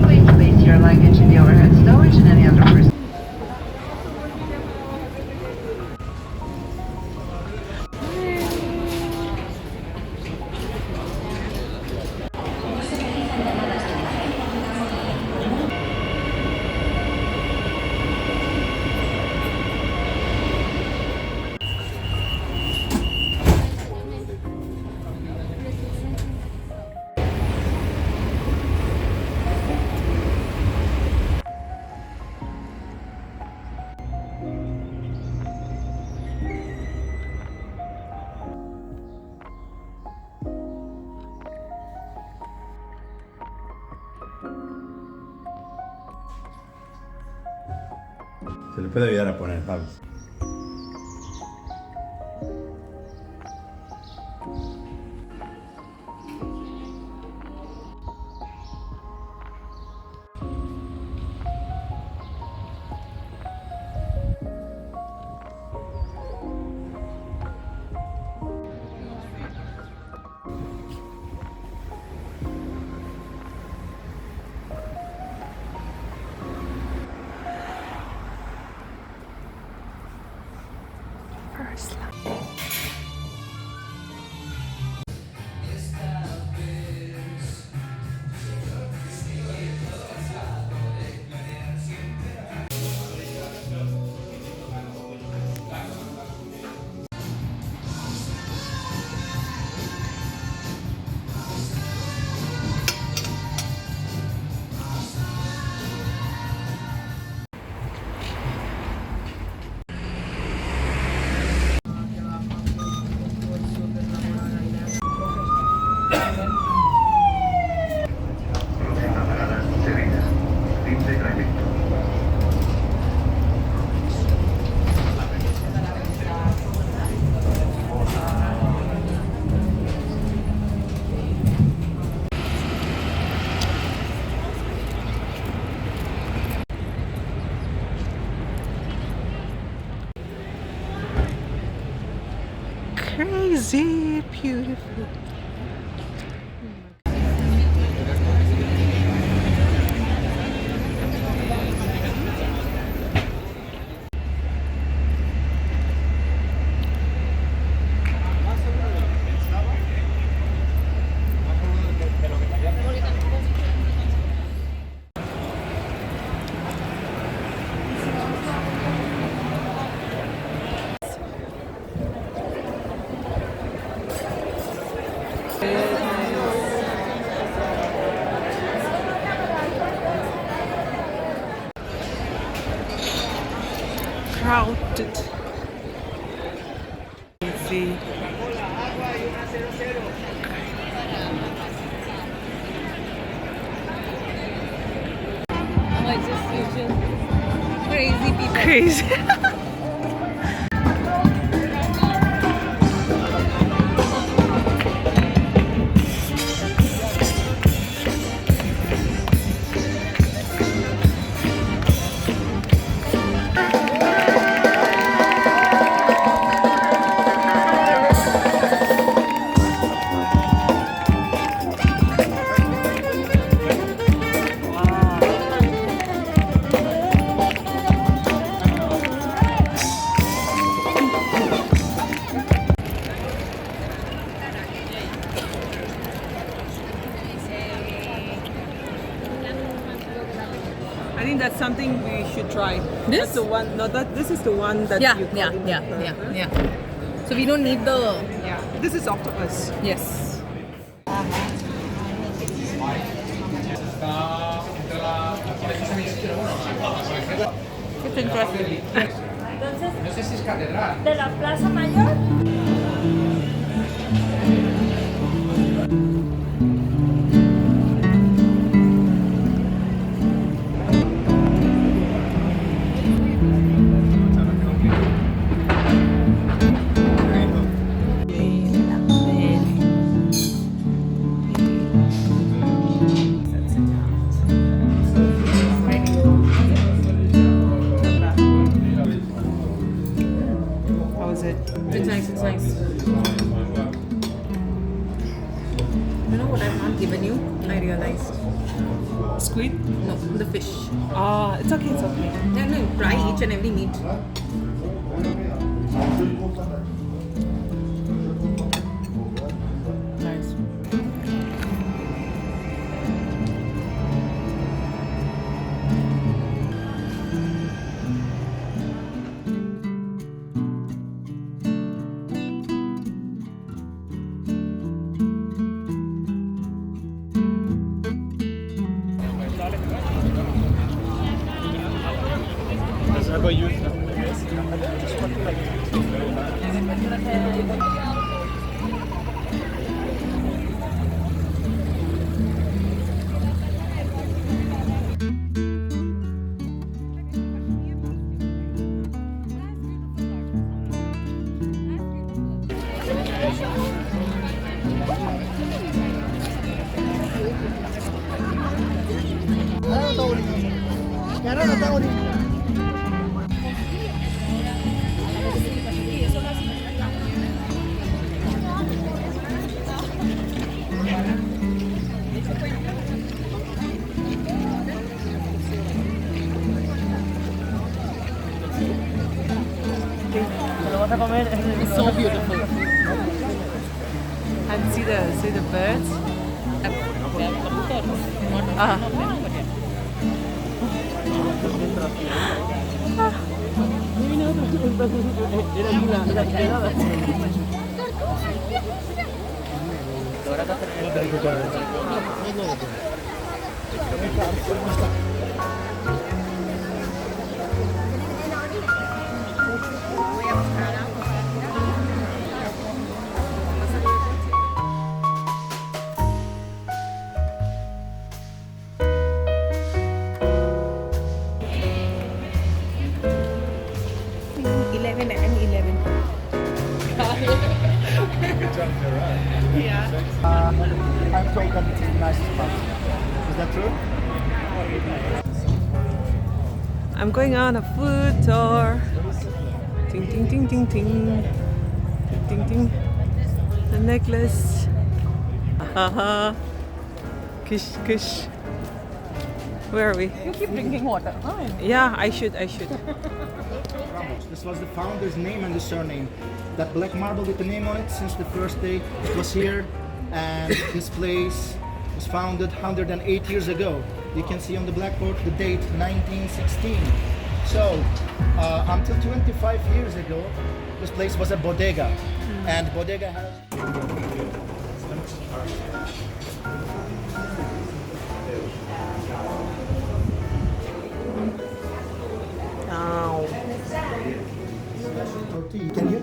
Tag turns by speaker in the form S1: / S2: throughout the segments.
S1: way, place your luggage in the overhead storage and any other person.
S2: Se le puede ayudar a poner, ¿sabes?
S3: Crazy beautiful. Crowded. Crazy.
S4: Crazy people.
S3: Crazy.
S5: I think that's something we should try.
S4: This?
S5: That's the one. No, this is the one that
S4: Yeah,
S5: you
S4: yeah,
S5: call
S4: yeah,
S5: it.
S4: yeah, yeah. So we don't need the
S5: Yeah. This is octopus.
S4: yes. It's interesting.
S6: No sé si es catedral. ¿De la Plaza Mayor?
S5: How is it?
S4: It's nice. It's
S5: Squid?
S4: No, the fish.
S5: Ah, it's okay, it's okay.
S4: No, no, try each and every meat. Nice. It's so beautiful.
S5: And see the birds.
S3: I'm told that it's a nice spot. Is that true?
S5: I'm going on a food tour. Ting ting ting ting ting. Ting ting. The necklace. Haha. Kish kish. Where are we?
S4: You keep drinking water.
S5: Yeah, I should.
S3: Ramos. This was the founder's name and the surname. That black marble with the name on it since the first day it was here, and this place was founded 108 years ago. You can see on the blackboard the date 1916. So until 25 years ago, this place was a bodega, and bodega has.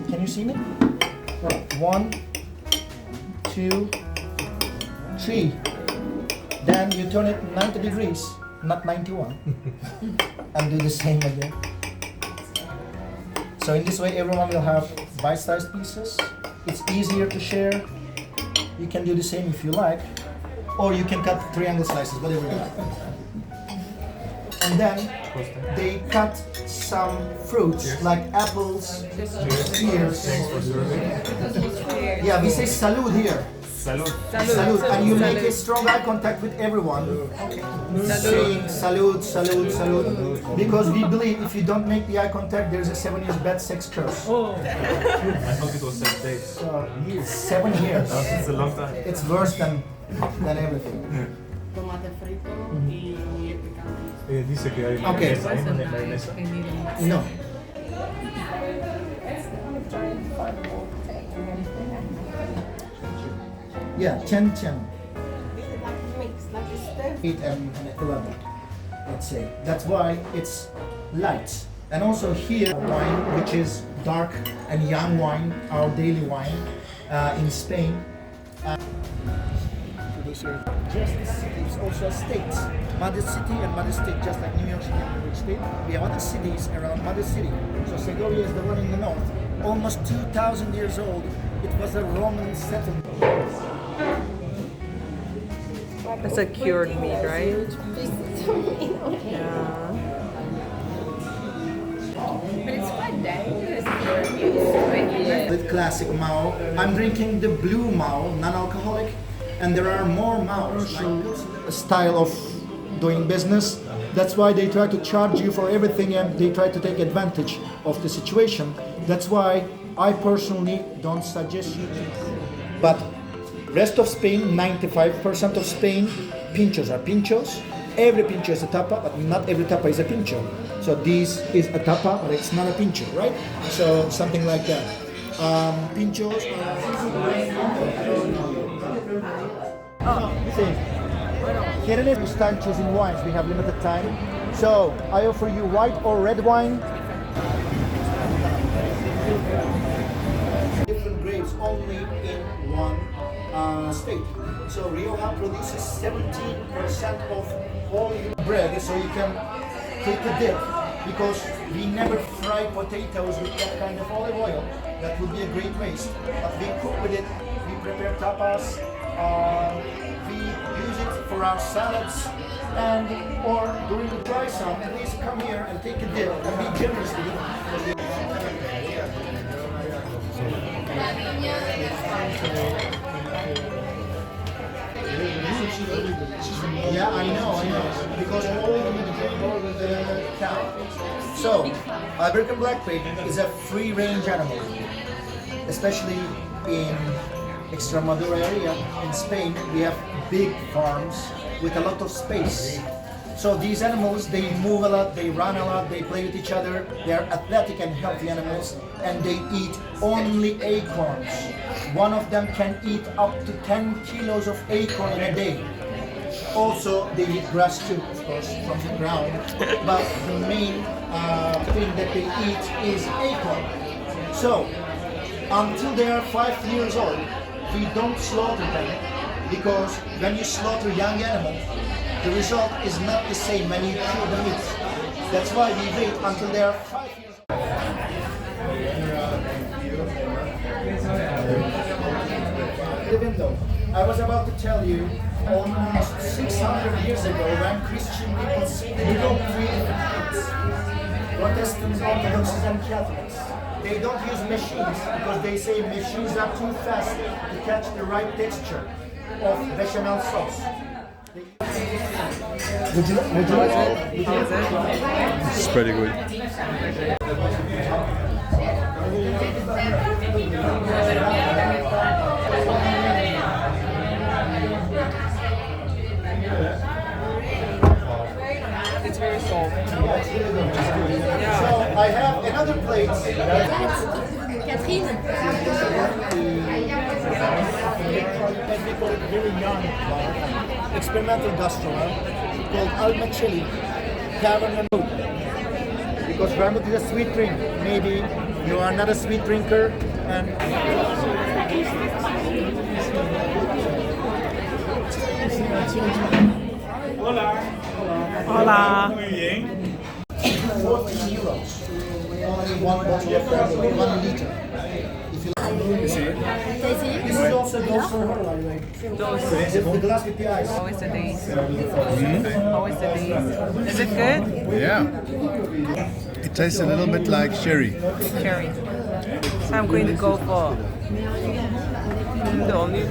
S3: Can you see me? 1, 2, 3. Then you turn it 90 degrees, not 91, and do the same again. So in this way, everyone will have bite-sized pieces. It's easier to share. You can do the same if you like, or you can cut triangle slices, whatever you like. And then they cut some fruits like apples, pears. Yeah, we say salud here. Salud. And you make a strong eye contact with everyone. Saying salud, salud, salud. Because we believe if you don't make the eye contact, there's a 7 years bad sex curse.
S7: I thought it was 7 days.
S3: So, 7 years.
S7: It's a long time.
S3: It's worse than everything.
S8: Tomate frito y picante.
S7: Dice que hay
S3: Okay.
S7: mayonesa.
S3: No. Yeah, 10, 8 and 11, let's say. That's why it's light. And also here, wine, which is dark and young wine, our daily wine in Spain. Just the city is also a state. Madrid City and Madrid State, just like New York City and New York State. We have other cities around Madrid City. So Segovia is the one in the north, almost 2,000 years old. It was a Roman settlement.
S5: That's a cured meat, right? Yeah.
S6: But it's quite dangerous for you.
S3: With classic Mao. I'm drinking the blue Mao, non-alcoholic, and there are more Maos, like a style of doing business. That's why they try to charge you for everything and they try to take advantage of the situation. That's why I personally don't suggest you to. But rest of Spain, 95% of Spain, pinchos are pinchos. Every pincho is a tapa, but not every tapa is a pincho. So this is a tapa, but it's not a pincho, right? So something like that. Pinchos are... Here we start choosing wines. We have limited time. So I offer you white or red wine. Different grapes only in one state. So Rioja produces 17% of all bread, so you can take a dip, because we never fry potatoes with that kind of olive oil. That would be a great waste. But we cook with it, we prepare tapas, we use it for our salads, and or during the dry summer, please come here and take a dip and be generous with it. Yeah, I know, because all the cow. So, Iberican black pig is a free-range animal, especially in Extremadura area in Spain. We have big farms with a lot of space. So these animals, they move a lot, they run a lot, they play with each other. They are athletic and healthy animals, and they eat only acorns. One of them can eat up to 10 kilos of acorn in a day. Also, they eat grass too, of course, from the ground. But the main thing that they eat is acorn. So, until they are 5 years old, we don't slaughter them, because when you slaughter young animals, the result is not the same when you chew the meat. That's why we wait until they are 5 years old. The window. I was about to tell you, almost 600 years ago, when Christian people don't treat Protestants, Orthodox, and Catholics, they don't use machines, because they say machines are too fast to catch the right texture of bechamel sauce. Would you like it?
S2: It's pretty good.
S5: It's very soft.
S3: So I have another plate.
S6: Catherine.
S3: We call it very young experimental gastronome called Almacelli Cabernet Franc. Because vermouth is a sweet drink. Maybe you are not a sweet drinker, and
S5: Hola.
S3: 14 euros. Only one bottle of vermouth, 1 liter. If you like. This is also goes for her, by the way. The glass with the ice.
S5: How is the taste? How is the taste? Is it good?
S2: Yeah. It tastes a little bit like sherry.
S5: Cherry. So I'm going to go for the olive.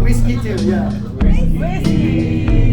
S3: Whiskey too, yeah.
S5: Whiskey.